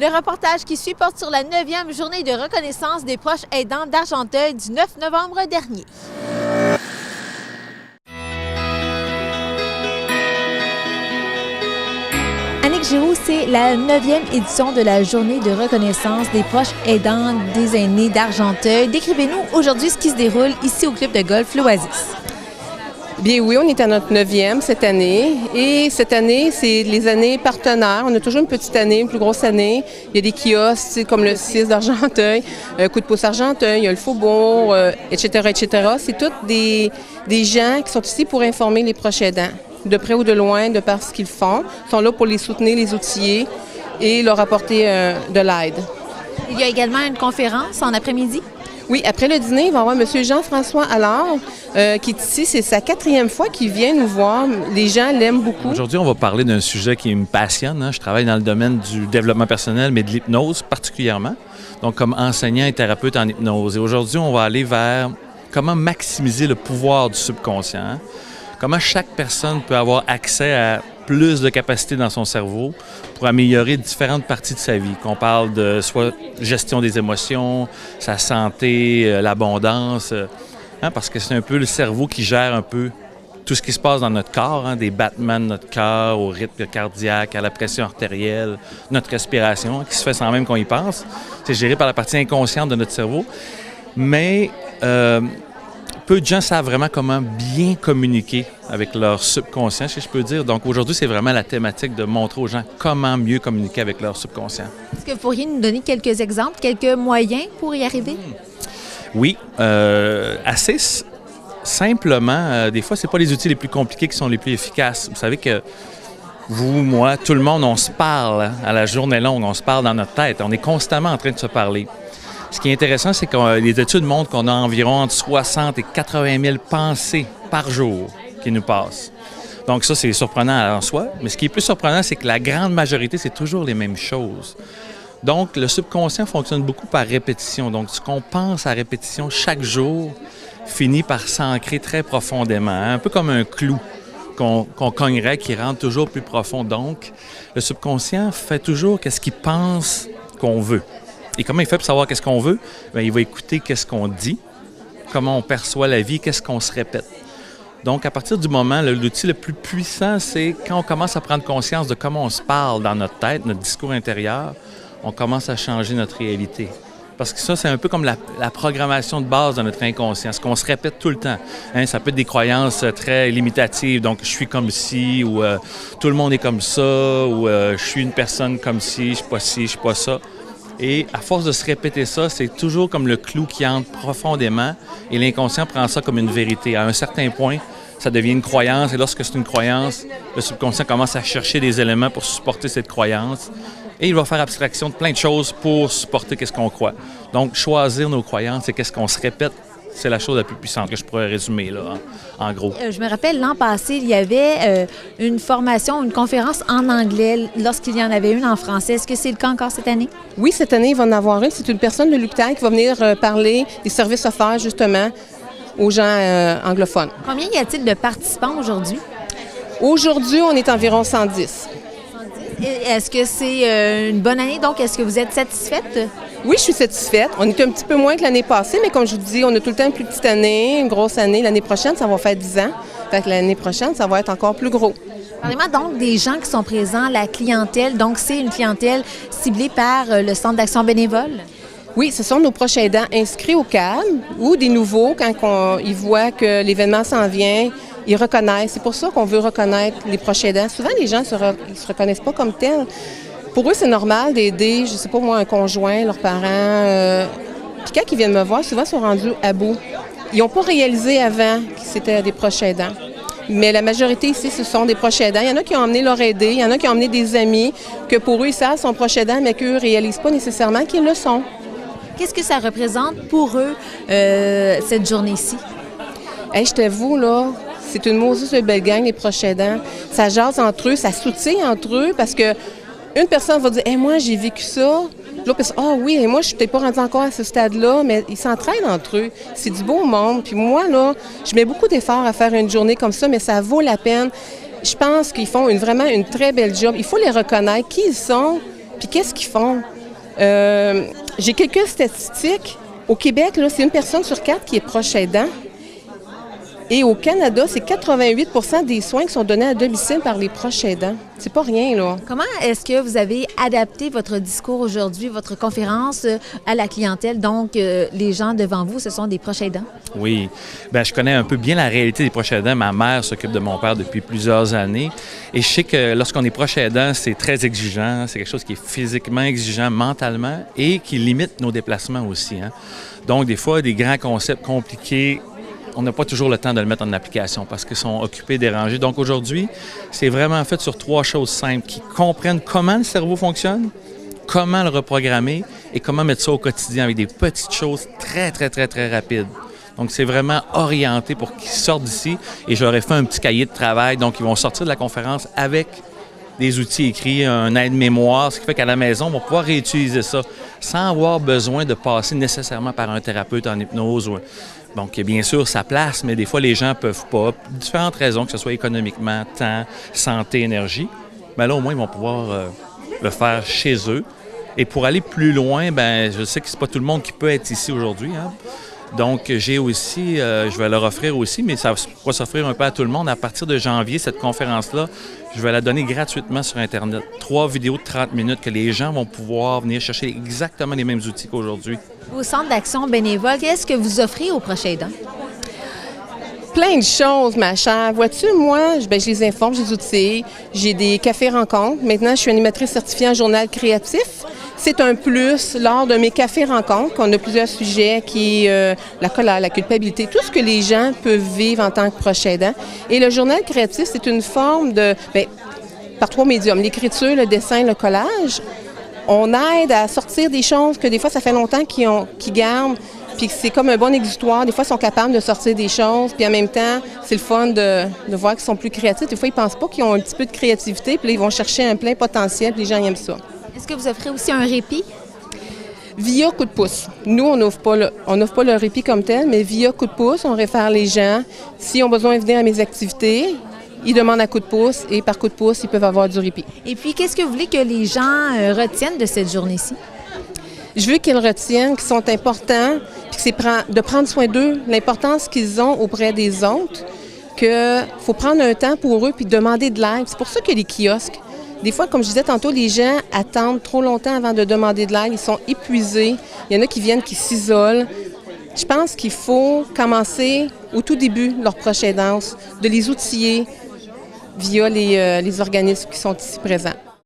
Le reportage qui suit porte sur la 9e journée de reconnaissance des proches aidants d'Argenteuil du 9 novembre dernier. Annick Giroux, c'est la 9e édition de la journée de reconnaissance des proches aidants des aînés d'Argenteuil. Décrivez-nous aujourd'hui ce qui se déroule ici au club de golf L'Oasis. Bien oui, on est à notre 9e cette année. Et cette année, c'est les années partenaires. On a toujours une petite année, une plus grosse année. Il y a des kiosques comme le 6 d'Argenteuil, Coup de pouce Argenteuil, il y a le Faubourg, etc., etc. C'est tous des gens qui sont ici pour informer les proches aidants, de près ou de loin, de par ce qu'ils font. Ils sont là pour les soutenir, les outiller et leur apporter de l'aide. Il y a également une conférence en après-midi. Oui, après le dîner, il va y avoir M. Jean-François Allard, qui est ici. C'est sa 4e fois qu'il vient nous voir. Les gens l'aiment beaucoup. Aujourd'hui, on va parler d'un sujet qui me passionne. Je travaille dans le domaine du développement personnel, mais de l'hypnose particulièrement. Donc, comme enseignant et thérapeute en hypnose. Et aujourd'hui, on va aller vers comment maximiser le pouvoir du subconscient. Comment chaque personne peut avoir accès à plus de capacités dans son cerveau pour améliorer différentes parties de sa vie. Qu'on parle de soit gestion des émotions, sa santé, l'abondance, parce que c'est un peu le cerveau qui gère un peu tout ce qui se passe dans notre corps, des battements de notre cœur, au rythme cardiaque, à la pression artérielle, notre respiration, qui se fait sans même qu'on y pense. C'est géré par la partie inconsciente de notre cerveau. Mais peu de gens savent vraiment comment bien communiquer avec leur subconscient, si je peux dire. Donc aujourd'hui, c'est vraiment la thématique de montrer aux gens comment mieux communiquer avec leur subconscient. Est-ce que vous pourriez nous donner quelques exemples, quelques moyens pour y arriver? Oui, assez simplement. Des fois, c'est pas les outils les plus compliqués qui sont les plus efficaces. Vous savez que vous, moi, tout le monde, on se parle à la journée longue, on se parle dans notre tête. On est constamment en train de se parler. Ce qui est intéressant, c'est que les études montrent qu'on a environ entre 60 et 80 000 pensées par jour qui nous passent. Donc ça, c'est surprenant en soi. Mais ce qui est plus surprenant, c'est que la grande majorité, c'est toujours les mêmes choses. Donc, le subconscient fonctionne beaucoup par répétition. Donc, ce qu'on pense à répétition chaque jour finit par s'ancrer très profondément, un peu comme un clou qu'on cognerait, qui rentre toujours plus profond. Donc, le subconscient fait toujours qu'est-ce qu'il pense qu'on veut. Et comment il fait pour savoir qu'est-ce qu'on veut? Bien, il va écouter qu'est-ce qu'on dit, comment on perçoit la vie, qu'est-ce qu'on se répète. Donc, à partir du moment, l'outil le plus puissant, c'est quand on commence à prendre conscience de comment on se parle dans notre tête, notre discours intérieur, on commence à changer notre réalité. Parce que ça, c'est un peu comme la programmation de base de notre inconscient, ce qu'on se répète tout le temps. Ça peut être des croyances très limitatives, donc je suis comme ci, ou tout le monde est comme ça, ou je suis une personne comme ci, je suis pas ci, je suis pas ça. Et à force de se répéter ça, c'est toujours comme le clou qui entre profondément et l'inconscient prend ça comme une vérité. À un certain point, ça devient une croyance et lorsque c'est une croyance, le subconscient commence à chercher des éléments pour supporter cette croyance et il va faire abstraction de plein de choses pour supporter qu'est-ce qu'on croit. Donc, choisir nos croyances et qu'est-ce qu'on se répète, c'est la chose la plus puissante que je pourrais résumer, là, en gros. Je me rappelle, l'an passé, il y avait une formation, une conférence en anglais lorsqu'il y en avait une en français. Est-ce que c'est le cas encore cette année? Oui, cette année, il va en avoir une. C'est une personne de l'hôpital qui va venir parler des services offerts, justement, aux gens anglophones. Combien y a-t-il de participants aujourd'hui? Aujourd'hui, on est environ 110. Est-ce que c'est une bonne année? Donc, est-ce que vous êtes satisfaite? Oui, je suis satisfaite. On est un petit peu moins que l'année passée, mais comme je vous dis, on a tout le temps une plus petite année, une grosse année. L'année prochaine, ça va faire 10 ans. Fait que l'année prochaine, ça va être encore plus gros. Parlez-moi donc des gens qui sont présents, la clientèle. Donc, c'est une clientèle ciblée par le Centre d'action bénévole? Oui, ce sont nos proches aidants inscrits au CAB ou des nouveaux quand ils voient que l'événement s'en vient. Ils reconnaissent. C'est pour ça qu'on veut reconnaître les proches aidants. Souvent, les gens ne se reconnaissent pas comme tels. Pour eux, c'est normal d'aider, je ne sais pas moi, un conjoint, leurs parents. Puis quand ils viennent me voir, souvent, ils sont rendus à bout. Ils n'ont pas réalisé avant que c'était des proches aidants. Mais la majorité ici, ce sont des proches aidants. Il y en a qui ont emmené leur aidé, il y en a qui ont emmené des amis, que pour eux, ils savent, sont proches aidants, mais qu'eux ne réalisent pas nécessairement qu'ils le sont. Qu'est-ce que ça représente pour eux, cette journée-ci? Hey, je t'avoue, là, c'est une maudite de belle gang, les proches aidants. Ça jase entre eux, ça soutient entre eux, parce que une personne va dire hey, « moi, j'ai vécu ça ». L'autre personne « ah oui, moi, je suis peut-être pas rendue encore à ce stade-là », mais ils s'entraident entre eux. C'est du beau monde. Puis moi, là, je mets beaucoup d'efforts à faire une journée comme ça, mais ça vaut la peine. Je pense qu'ils font vraiment une très belle job. Il faut les reconnaître, qui ils sont, Puis qu'est-ce qu'ils font? J'ai quelques statistiques. Au Québec, là, c'est 1 personne sur 4 qui est proche aidant. Et au Canada, c'est 88 % des soins qui sont donnés à domicile par les proches aidants. C'est pas rien, là. Comment est-ce que vous avez adapté votre discours aujourd'hui, votre conférence à la clientèle? Donc, les gens devant vous, ce sont des proches aidants? Oui. Bien, je connais un peu bien la réalité des proches aidants. Ma mère s'occupe de mon père depuis plusieurs années. Et je sais que lorsqu'on est proche aidant, c'est très exigeant. C'est quelque chose qui est physiquement exigeant, mentalement, et qui limite nos déplacements aussi, hein. Donc, des fois, des grands concepts compliqués, on n'a pas toujours le temps de le mettre en application parce qu'ils sont occupés, dérangés. Donc aujourd'hui, c'est vraiment fait sur 3 choses simples qui comprennent comment le cerveau fonctionne, comment le reprogrammer et comment mettre ça au quotidien avec des petites choses très, très, très, très rapides. Donc c'est vraiment orienté pour qu'ils sortent d'ici et j'aurais fait un petit cahier de travail. Donc ils vont sortir de la conférence avec des outils écrits, un aide-mémoire, ce qui fait qu'à la maison, on va pouvoir réutiliser ça sans avoir besoin de passer nécessairement par un thérapeute en hypnose. Donc, bien sûr, ça place, mais des fois, les gens ne peuvent pas. Différentes raisons, que ce soit économiquement, temps, santé, énergie. Mais là, au moins, ils vont pouvoir le faire chez eux. Et pour aller plus loin, bien, je sais que c'est pas tout le monde qui peut être ici aujourd'hui, hein. Donc, j'ai aussi, je vais leur offrir aussi, mais ça va s'offrir un peu à tout le monde. À partir de janvier, cette conférence-là, je vais la donner gratuitement sur Internet. 3 vidéos de 30 minutes que les gens vont pouvoir venir chercher exactement les mêmes outils qu'aujourd'hui. Au Centre d'action bénévole, qu'est-ce que vous offrez aux proches aidants? Plein de choses, ma chère. Vois-tu, moi, je les informe, je les outille. J'ai des cafés-rencontres. Maintenant, je suis animatrice certifiée en journal créatif. C'est un plus lors de mes cafés-rencontres qu'on a plusieurs sujets qui la colère, la culpabilité, tout ce que les gens peuvent vivre en tant que proche aidant. Et le journal créatif, c'est une forme de... par 3 médiums, l'écriture, le dessin, le collage. On aide à sortir des choses que des fois, ça fait longtemps qu'ils gardent, puis c'est comme un bon exutoire. Des fois, ils sont capables de sortir des choses, puis en même temps, c'est le fun de voir qu'ils sont plus créatifs. Des fois, ils pensent pas qu'ils ont un petit peu de créativité, puis là, ils vont chercher un plein potentiel, puis les gens aiment ça. Est-ce que vous offrez aussi un répit? Via coup de pouce. Nous, on n'offre pas le répit comme tel, mais via coup de pouce, on réfère les gens. S'ils ont besoin de venir à mes activités, ils demandent un coup de pouce et par coup de pouce, ils peuvent avoir du répit. Et puis, qu'est-ce que vous voulez que les gens retiennent de cette journée-ci? Je veux qu'ils retiennent qu'ils sont importants, puis c'est de prendre soin d'eux, l'importance qu'ils ont auprès des autres, qu'il faut prendre un temps pour eux puis demander de l'aide. C'est pour ça que les kiosques, des fois, comme je disais tantôt, les gens attendent trop longtemps avant de demander de l'aide. Ils sont épuisés. Il y en a qui viennent, qui s'isolent. Je pense qu'il faut commencer au tout début de leur proche aidance, de les outiller via les organismes qui sont ici présents.